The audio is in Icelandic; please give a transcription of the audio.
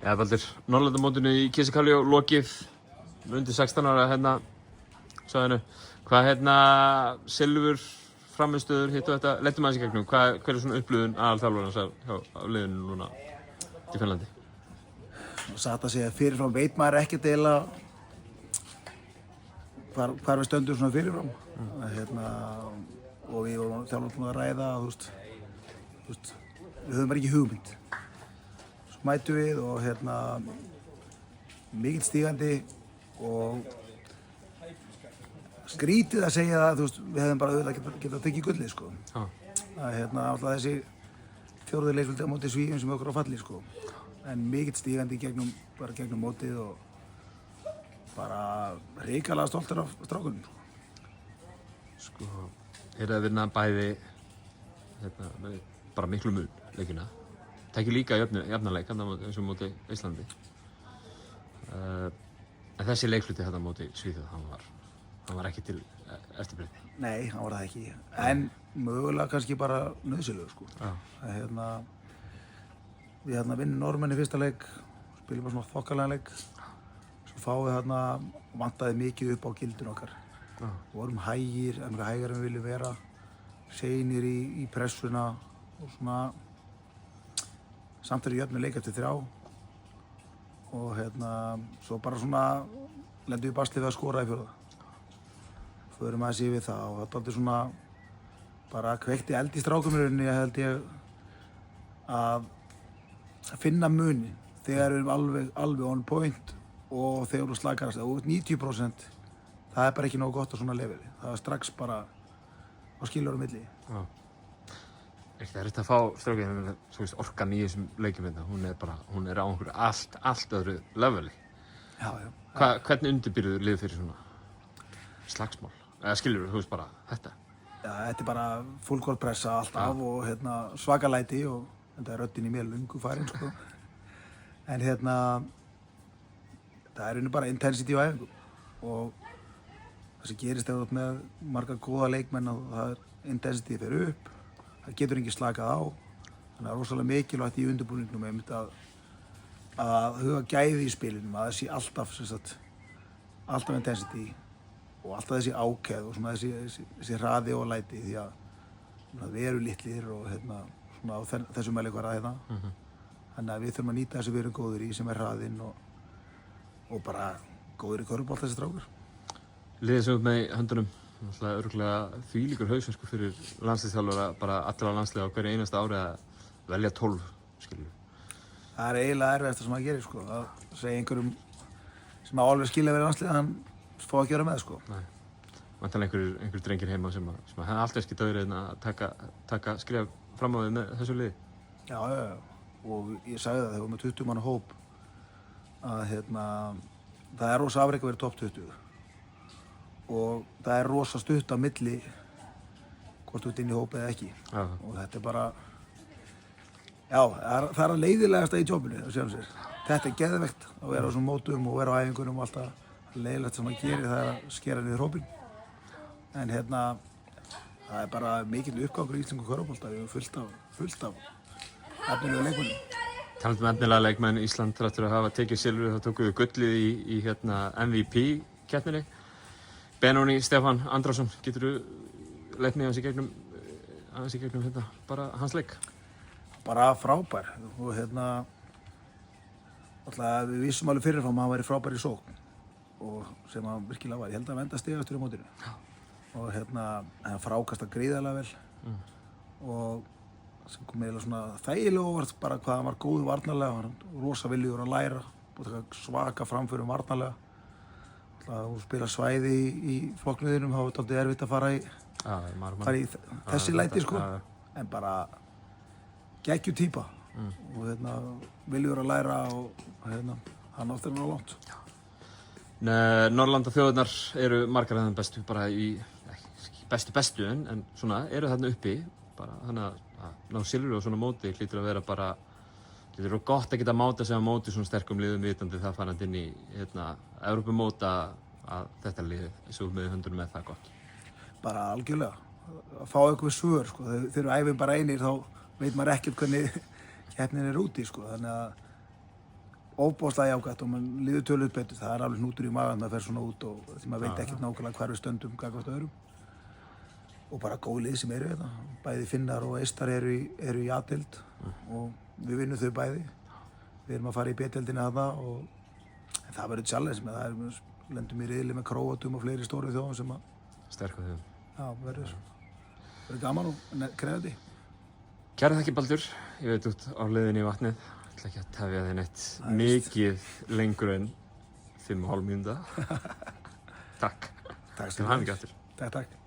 Já, Baldur, Norðurlandamótinu í Kisikali og lokið undir 16 ára hérna svæðinu. Hvað silfur, framistöður, hitt og þetta, lentum aðeins í gegnum. Hver svona upplifun aðalþjálfarans hjá liðinu núna í Finnlandi? Satt að segja fyrirfram veit maður ekkert eiginlega hvar við stöndum svona fyrirfram. Og við vorum þjálfur búin að ræða að við höfum bara ekki hugmynd. Svo mætum við og mikill stígandi og skrítið að segja það, við hefðum bara auðvitað getað tekið gullið, sko. Alltaf þessi fjórði leikvöldi á móti Svíum sem okkur á falli, sko. En mikill stígandi gegnum mótið og bara hrikalega stoltur af strákunum, sko. Þeir að vinna bæði bara miklu mun leikina. Tækir líka jafnarleik eins og móti Íslandi. En þessi leikluti þetta móti Svíþjóð, hann var ekki til eftirbreytni. Nei, hann var það ekki. En mögulega kannski bara nauðsynlegur, sko. Við vinnum Norðmenn í fyrsta leik, spilum bara svona þokkalegan leik. Svo fáum við vantaði mikið upp á gildin okkar. Vorum hægir, hægari en við viljum vera, seinir í pressuna og svona samt jöfn með leik eftir 3 og svo bara svona lendum við basli við að skora í fjórða. Förum aðeins yfir það og þetta er svona bara kveikti eld í strákum í rauninni, held ég, að finna muni þegar við erum alveg on point og þegar þú slakarast og 90% það er bara ekki nógu gott á svona leveli. Það er strax bara á skilur á milli. Það er að fá strákinn, orkan í þessum leikjum hérna, hún er á einhverju allt öðru leveli. Já. Hvernig undirbýrðu liðið fyrir svona slagsmál? Eða skilur þú bara þetta? Já, þetta er bara full court pressa alltaf og svaka læti og þetta er röddin í mér löngu farin, sko. En það er bara intensity á æfingu og það sem gerist þegar þú ert með marga góða leikmenn og það er intensity fyrir upp. Það getur enginn slakað á. Þannig að það er rosalega mikilvægt í undirbúningnum að huga gæði í spilinum, að það sé alltaf intensity og alltaf þessi ákefð og svona þessi hraði og læti því að við erum litlir og svona á þessum mælikvarða hérna. Þannig að við þurfum að nýta þessi við erum góður í sem er hraðinn og bara góður í körfubolta þessi strákur. Liðið sem með í höndunum, örugglega þvílíkur hausinn, sko, fyrir landsliðsþjálfara, bara allra landsliða á hverju einasta ári að velja 12, skilur. Það er eiginlega erfiðasta sem maður gerir, sko, að segja einhverjum sem á alveg skilja að vera landslið að hann fá að gera með, sko. Nei. Væntanlega einhverjir drengir heima sem hefði alltaf ekki dögrið að taka skref fram á við með þessu liði. Já. Og ég sagði það þegar við vorum með 20 manna hóp að það er rosa afrek að vera topp 20. Og það er rosa stutt á milli hvort þú ert inn í hópið eða ekki. Og þetta er bara, það er að leiðilegasta í jobbinu, þetta er geðveikt að vera á þessum mótum og vera á æfingunum og alltaf leiðilegt sem maður gerir, það er að skera niður hópinn. En það er bara mikill uppgangur í íslensku körfubolta, við erum fullt af efnilega leikmönnum. Talandi efnilega leikmenn, Ísland þrátt að hafa tekið silfrið, þá tókum við gullið í MVP-keppninni. Benóni Stefán Andrásson, getur þú leitt mig aðeins í gegnum bara hans leik? Bara frábær og alltaf við vissum alveg fyrirfram að hann væri frábær í sókn og sem hann virkilega var. Ég held að venda stigastur í mótinu og hann frákasta gríðarlega vel og sem kom eiginlega svona þægilega óvart bara hvað hann var góður varnarlega, hann var rosa viljugur að læra, búið að svaka framförum varnarlega. Þú spila svæði í flokknuðinum, þá er þetta erfitt að fara í þessi læti, sko. En bara geggjuð týpa og viljugur að læra og hann átti að ná langt. Norðurlandaþjóðirnar eru margar af þeim bestu, bara í bestu en svona eru þarna uppi bara þannig að ná silfri og svona móti hlýtur að vera bara þetta er gott að geta máta sig á móti svona sterkum liðum vitandi það farandi inn í Evrópumót að þetta lið svo með höndunum með það gott. Bara algjörlega. Að fá eitthvað svör, sko. Þegar við æfum bara einir þá veit maður ekkert hvernig keppnin er úti, sko. Þannig að ofboðslega jákvætt og mann líður tölvöld betur. Það er alveg hnútur í magan að fer svona út og því maður veit ekkert nákvæmlega hvar við stöndum gagnvart öðrum. Og bara góð lið sem eru þetta. Bæði Finnar og Eistar eru í A-deild og við vinnum þau bæði. Við erum að fara í B-deildina þarna og en það verður challenge með það. Lendum í riðli með Króatum og fleiri stóru þjóðum sem að... Sterkum þjóðum. Já, verður gaman og krefandi. Kæra þakki Baldur, ég veit út á leiðinni í vatnið. Ég ætla ekki að tefja þig neitt mikið lengur en 5,5 mínúta. Takk. Takk Til hamingju aftur. Takk.